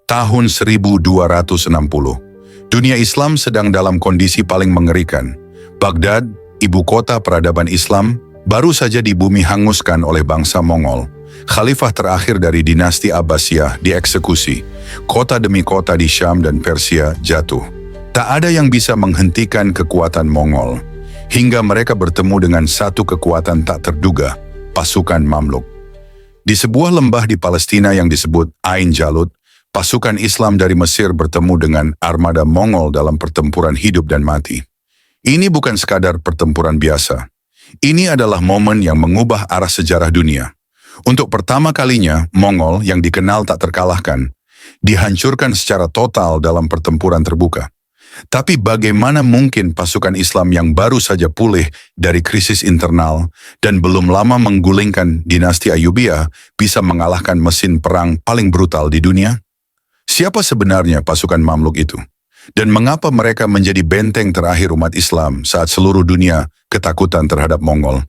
Tahun 1260. Dunia Islam sedang dalam kondisi paling mengerikan. Baghdad, ibu kota peradaban Islam, baru saja di bumi hanguskan oleh bangsa Mongol. Khalifah terakhir dari dinasti Abbasiyah dieksekusi. Kota demi kota di Syam dan Persia jatuh. Tak ada yang bisa menghentikan kekuatan Mongol. Hingga mereka bertemu dengan satu kekuatan tak terduga, pasukan Mamluk. Di sebuah lembah di Palestina yang disebut Ain Jalut, pasukan Islam dari Mesir bertemu dengan armada Mongol dalam pertempuran hidup dan mati. Ini bukan sekadar pertempuran biasa. Ini adalah momen yang mengubah arah sejarah dunia. Untuk pertama kalinya, Mongol yang dikenal tak terkalahkan, dihancurkan secara total dalam pertempuran terbuka. Tapi bagaimana mungkin pasukan Islam yang baru saja pulih dari krisis internal dan belum lama menggulingkan dinasti Ayyubiyah bisa mengalahkan mesin perang paling brutal di dunia? Siapa sebenarnya pasukan Mamluk itu? Dan mengapa mereka menjadi benteng terakhir umat Islam saat seluruh dunia ketakutan terhadap Mongol?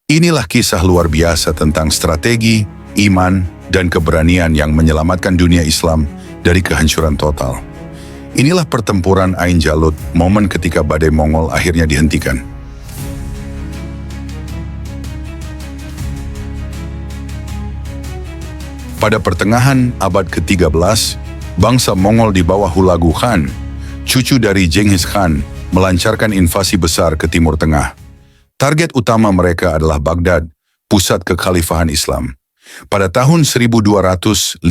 Inilah kisah luar biasa tentang strategi, iman, dan keberanian yang menyelamatkan dunia Islam dari kehancuran total. Inilah pertempuran Ain Jalut, momen ketika badai Mongol akhirnya dihentikan. Pada pertengahan abad ke-13, bangsa Mongol di bawah Hulagu Khan, cucu dari Genghis Khan, melancarkan invasi besar ke Timur Tengah. Target utama mereka adalah Baghdad, pusat kekhalifahan Islam. Pada tahun 1258,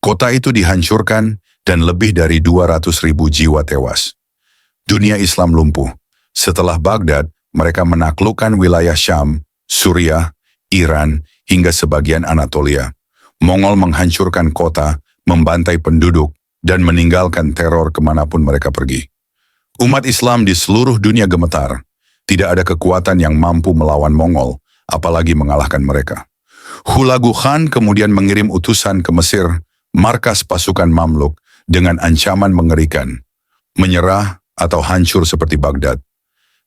kota itu dihancurkan dan lebih dari 200.000 jiwa tewas. Dunia Islam lumpuh. Setelah Baghdad, mereka menaklukkan wilayah Syam, Suriah, Iran, hingga sebagian Anatolia. Mongol menghancurkan kota, membantai penduduk, dan meninggalkan teror kemanapun mereka pergi. Umat Islam di seluruh dunia gemetar. Tidak ada kekuatan yang mampu melawan Mongol, apalagi mengalahkan mereka. Hulagu Khan kemudian mengirim utusan ke Mesir, markas pasukan Mamluk, dengan ancaman mengerikan, menyerah atau hancur seperti Baghdad.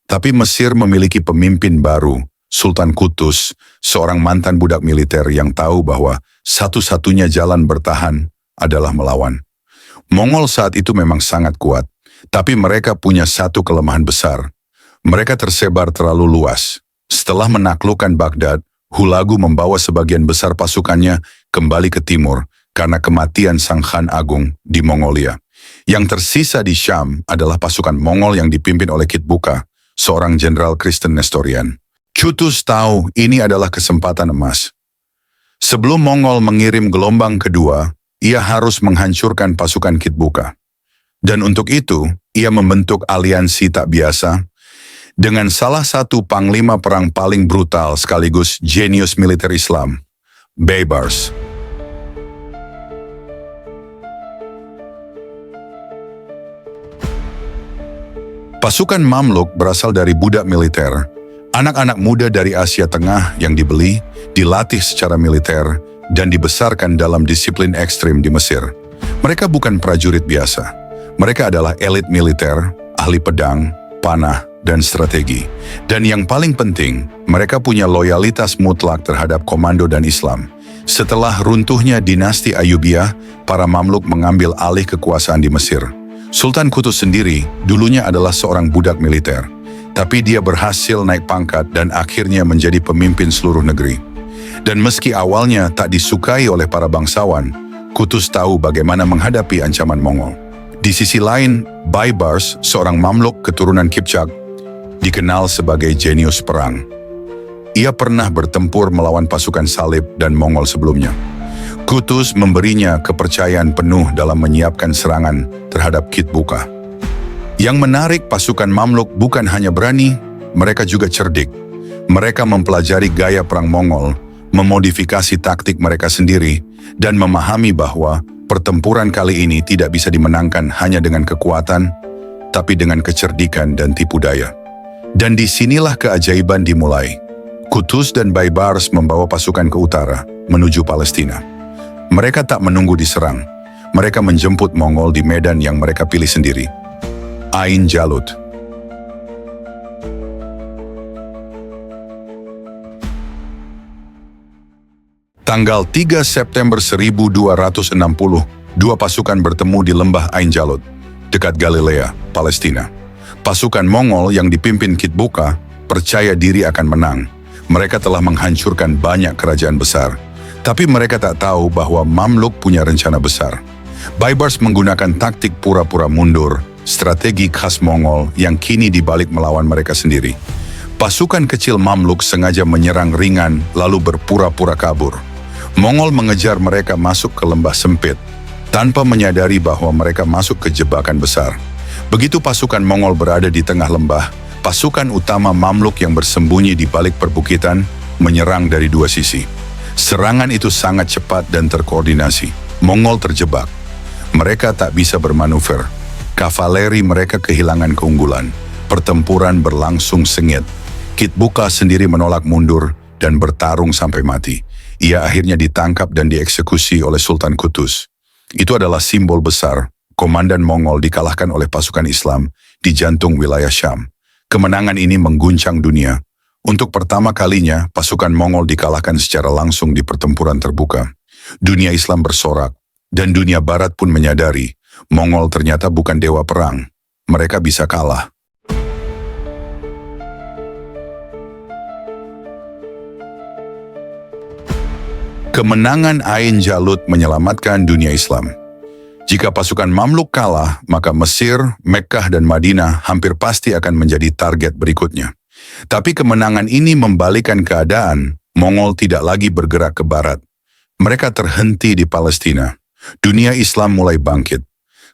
Tapi Mesir memiliki pemimpin baru, Sultan Qutuz, seorang mantan budak militer yang tahu bahwa satu-satunya jalan bertahan adalah melawan. Mongol saat itu memang sangat kuat, tapi mereka punya satu kelemahan besar. Mereka tersebar terlalu luas. Setelah menaklukkan Baghdad, Hulagu membawa sebagian besar pasukannya kembali ke timur, karena kematian Sang Khan Agung di Mongolia. Yang tersisa di Syam adalah pasukan Mongol yang dipimpin oleh Kitbuka, seorang jenderal Kristen Nestorian. Qutuz tahu ini adalah kesempatan emas. Sebelum Mongol mengirim gelombang kedua, ia harus menghancurkan pasukan Kitbuka. Dan untuk itu, ia membentuk aliansi tak biasa dengan salah satu panglima perang paling brutal sekaligus jenius militer Islam, Baybars. Pasukan Mamluk berasal dari budak militer, anak-anak muda dari Asia Tengah yang dibeli, dilatih secara militer, dan dibesarkan dalam disiplin ekstrim di Mesir. Mereka bukan prajurit biasa. Mereka adalah elit militer, ahli pedang, panah, dan strategi. Dan yang paling penting, mereka punya loyalitas mutlak terhadap komando dan Islam. Setelah runtuhnya dinasti Ayyubiyah, para Mamluk mengambil alih kekuasaan di Mesir. Sultan Qutuz sendiri dulunya adalah seorang budak militer, tapi dia berhasil naik pangkat dan akhirnya menjadi pemimpin seluruh negeri. Dan meski awalnya tak disukai oleh para bangsawan, Qutuz tahu bagaimana menghadapi ancaman Mongol. Di sisi lain, Baybars, seorang Mamluk keturunan Kipchak, dikenal sebagai jenius perang. Ia pernah bertempur melawan pasukan Salib dan Mongol sebelumnya. Qutuz memberinya kepercayaan penuh dalam menyiapkan serangan terhadap Kitbuka. Yang menarik, pasukan Mamluk bukan hanya berani, mereka juga cerdik. Mereka mempelajari gaya perang Mongol, memodifikasi taktik mereka sendiri, dan memahami bahwa pertempuran kali ini tidak bisa dimenangkan hanya dengan kekuatan, tapi dengan kecerdikan dan tipu daya. Dan disinilah keajaiban dimulai. Qutuz dan Baybars membawa pasukan ke utara, menuju Palestina. Mereka tak menunggu diserang. Mereka menjemput Mongol di medan yang mereka pilih sendiri, Ain Jalut. Tanggal 3 September 1260, dua pasukan bertemu di lembah Ain Jalut, dekat Galilea, Palestina. Pasukan Mongol yang dipimpin Kitbuka percaya diri akan menang. Mereka telah menghancurkan banyak kerajaan besar. Tapi mereka tak tahu bahwa Mamluk punya rencana besar. Baibars menggunakan taktik pura-pura mundur, strategi khas Mongol yang kini dibalik melawan mereka sendiri. Pasukan kecil Mamluk sengaja menyerang ringan lalu berpura-pura kabur. Mongol mengejar mereka masuk ke lembah sempit, tanpa menyadari bahwa mereka masuk ke jebakan besar. Begitu pasukan Mongol berada di tengah lembah, pasukan utama Mamluk yang bersembunyi di balik perbukitan menyerang dari dua sisi. Serangan itu sangat cepat dan terkoordinasi. Mongol terjebak. Mereka tak bisa bermanuver. Kavaleri mereka kehilangan keunggulan. Pertempuran berlangsung sengit. Kitbuka sendiri menolak mundur dan bertarung sampai mati. Ia akhirnya ditangkap dan dieksekusi oleh Sultan Qutuz. Itu adalah simbol besar. Komandan Mongol dikalahkan oleh pasukan Islam di jantung wilayah Syam. Kemenangan ini mengguncang dunia. Untuk pertama kalinya, pasukan Mongol dikalahkan secara langsung di pertempuran terbuka. Dunia Islam bersorak, dan dunia Barat pun menyadari, Mongol ternyata bukan dewa perang. Mereka bisa kalah. Kemenangan Ain Jalut menyelamatkan dunia Islam. Jika pasukan Mamluk kalah, maka Mesir, Mekkah, dan Madinah hampir pasti akan menjadi target berikutnya. Tapi kemenangan ini membalikkan keadaan. Mongol tidak lagi bergerak ke barat. Mereka terhenti di Palestina. Dunia Islam mulai bangkit.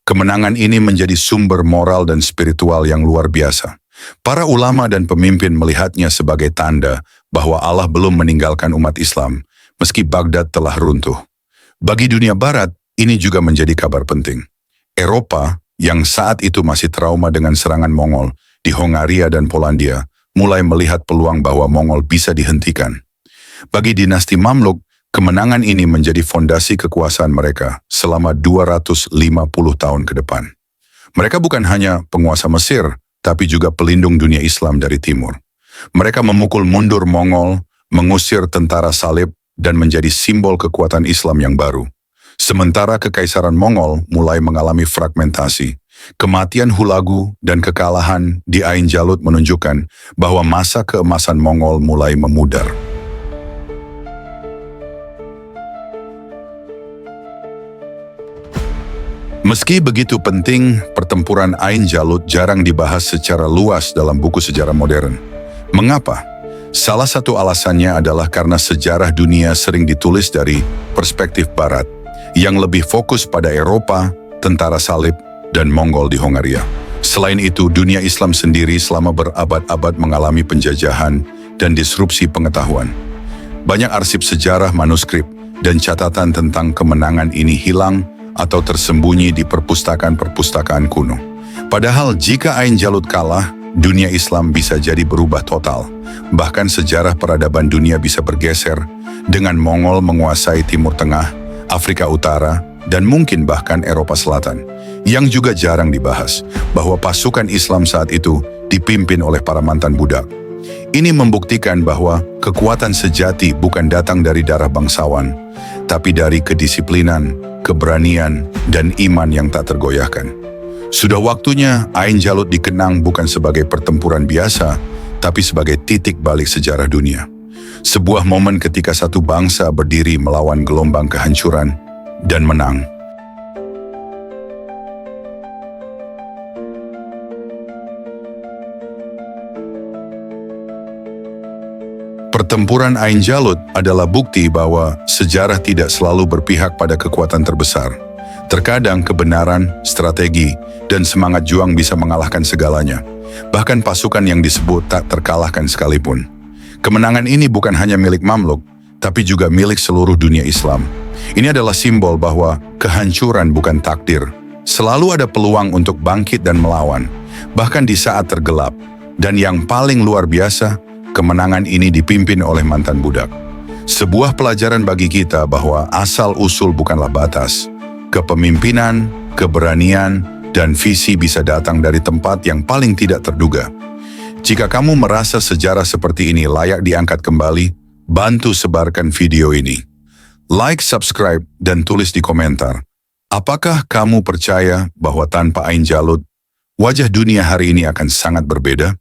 Kemenangan ini menjadi sumber moral dan spiritual yang luar biasa. Para ulama dan pemimpin melihatnya sebagai tanda bahwa Allah belum meninggalkan umat Islam, meski Baghdad telah runtuh. Bagi dunia barat, ini juga menjadi kabar penting. Eropa, yang saat itu masih trauma dengan serangan Mongol di Hongaria dan Polandia, mulai melihat peluang bahwa Mongol bisa dihentikan. Bagi dinasti Mamluk, kemenangan ini menjadi fondasi kekuasaan mereka selama 250 tahun ke depan. Mereka bukan hanya penguasa Mesir, tapi juga pelindung dunia Islam dari timur. Mereka memukul mundur Mongol, mengusir tentara salib, dan menjadi simbol kekuatan Islam yang baru. Sementara kekaisaran Mongol mulai mengalami fragmentasi, kematian Hulagu dan kekalahan di Ain Jalut menunjukkan bahwa masa keemasan Mongol mulai memudar. Meski begitu penting, pertempuran Ain Jalut jarang dibahas secara luas dalam buku sejarah modern. Mengapa? Salah satu alasannya adalah karena sejarah dunia sering ditulis dari perspektif Barat, yang lebih fokus pada Eropa, tentara salib, dan Mongol di Hongaria. Selain itu, dunia Islam sendiri selama berabad-abad mengalami penjajahan dan disrupsi pengetahuan. Banyak arsip sejarah, manuskrip, dan catatan tentang kemenangan ini hilang atau tersembunyi di perpustakaan-perpustakaan kuno. Padahal jika Ain Jalut kalah, dunia Islam bisa jadi berubah total. Bahkan sejarah peradaban dunia bisa bergeser dengan Mongol menguasai Timur Tengah, Afrika Utara, dan mungkin bahkan Eropa Selatan. Yang juga jarang dibahas, bahwa pasukan Islam saat itu dipimpin oleh para mantan budak. Ini membuktikan bahwa kekuatan sejati bukan datang dari darah bangsawan, tapi dari kedisiplinan, keberanian, dan iman yang tak tergoyahkan. Sudah waktunya Ain Jalut dikenang bukan sebagai pertempuran biasa, tapi sebagai titik balik sejarah dunia. Sebuah momen ketika satu bangsa berdiri melawan gelombang kehancuran dan menang. Pertempuran Ain Jalut adalah bukti bahwa sejarah tidak selalu berpihak pada kekuatan terbesar. Terkadang kebenaran, strategi, dan semangat juang bisa mengalahkan segalanya. Bahkan pasukan yang disebut tak terkalahkan sekalipun. Kemenangan ini bukan hanya milik Mamluk, tapi juga milik seluruh dunia Islam. Ini adalah simbol bahwa kehancuran bukan takdir. Selalu ada peluang untuk bangkit dan melawan, bahkan di saat tergelap. Dan yang paling luar biasa, kemenangan ini dipimpin oleh mantan budak. Sebuah pelajaran bagi kita bahwa asal-usul bukanlah batas. Kepemimpinan, keberanian, dan visi bisa datang dari tempat yang paling tidak terduga. Jika kamu merasa sejarah seperti ini layak diangkat kembali, bantu sebarkan video ini. Like, subscribe, dan tulis di komentar. Apakah kamu percaya bahwa tanpa Ain Jalut, wajah dunia hari ini akan sangat berbeda?